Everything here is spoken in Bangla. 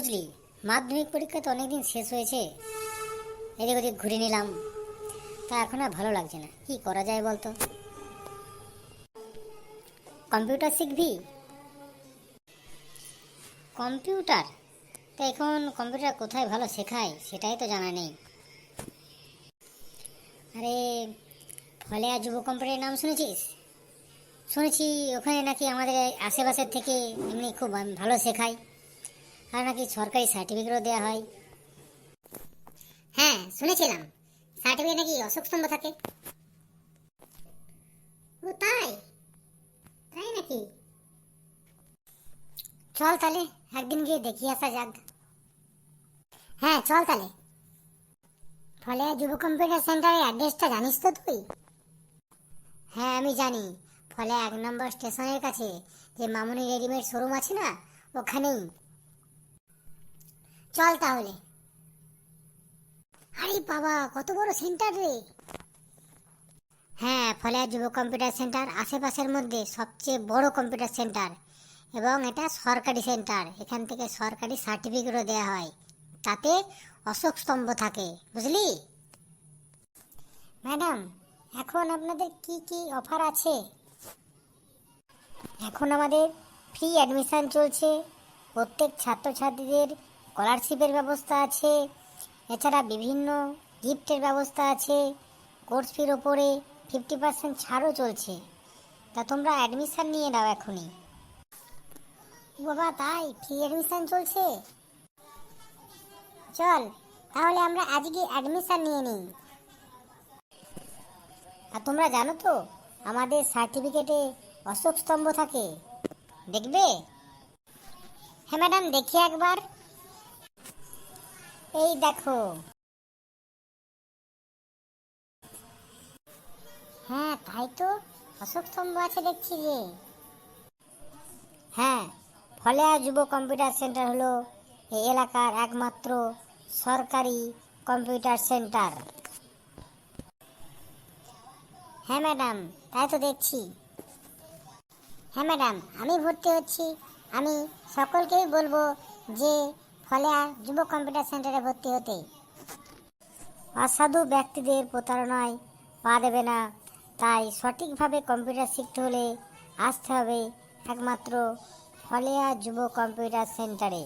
বুঝলি, মাধ্যমিক পরীক্ষা তো অনেকদিন শেষ হয়েছে, এদিক ওদিক ঘুরে নিলাম, তা এখন আর ভালো লাগছে না। কি করা যায় বলতো? কম্পিউটার শিখবি? কম্পিউটার? তা এখন কম্পিউটার কোথায় ভালো শেখায় সেটাই তো জানা নেই। আরে, ফলেয়া যুব কম্পিউটারের নাম শুনেছিস? শুনেছি ওখানে নাকি আমাদের আশেপাশের থেকে এমনি খুব ভালো শেখায়, আর নাকি সরকারি সার্টিফিকেটও দেওয়া হয়। হ্যাঁ, শুনেছিলাম সার্টিফিকেট নাকি অশোক স্তম্ভ থাকে। ও তাই? তাই নাকি? চল তাহলে একদিন গিয়ে দেখি আসা যাক। হ্যাঁ চল তাহলে। ফলে যুব কম্পিউটার সেন্টারের অ্যাড্রেসটা জানিস তো তুই? হ্যাঁ আমি জানি, ফলে 1 নম্বর স্টেশনের কাছে যে মামুনি রেডিমেড শোরুম আছে না, ওখানেই। চল তাহলে। আরে বাবা, কত বড় সেন্টার রে! হ্যাঁ, ফলে যুব কম্পিউটার সেন্টার আশেপাশের মধ্যে সবচেয়ে বড় কম্পিউটার সেন্টার, এবং এটা সরকারি সেন্টার। এখান থেকে সরকারি সার্টিফিকেটও দেওয়া হয়, তাতে অশোক স্তম্ভ থাকে, বুঝলি? ম্যাডাম, এখন আপনাদের কি কি অফার আছে? এখন আমাদের ফ্রি অ্যাডমিশন চলছে, প্রত্যেক ছাত্রছাত্রীদের স্কলারশিপের ব্যবস্থা আছে, এছাড়া বিভিন্ন গিফটের ব্যবস্থা আছে, কোর্স ফির ওপরে 50% ছাড়ও চলছে। তা তোমরা অ্যাডমিশন নিয়ে নাও এখনই। বাবা, তাই ফ্রি অ্যাডমিশন চলছে? চল তাহলে আমরা আজকে অ্যাডমিশন নিয়ে নিই। আর তোমরা জানো তো আমাদের সার্টিফিকেটে অশোক স্তম্ভ থাকে, দেখবে? হ্যাঁ ম্যাডাম, দেখি একবার। এই দেখো। হ্যাঁ তাই তো, অশোক স্তম্ভ আছে দেখছি যে। হ্যাঁ, ফলেয়া যুব কম্পিউটার সেন্টার হলো এই এলাকার একমাত্র সরকারি কম্পিউটার সেন্টার। হ্যাঁ ম্যাডাম, তাই তো দেখছি। হ্যাঁ ম্যাডাম, আমি ভর্তি হচ্ছি। আমি সকলকেই বলবো যে ফলেয়া যুব কম্পিউটার সেন্টারে ভর্তি হতে। অসাধু ব্যক্তিদের প্রতারণায় পা দেবে না, তাই সঠিকভাবে কম্পিউটার শিখতে হলে আসতে হবে একমাত্র ফলেয়া যুব কম্পিউটার সেন্টারে।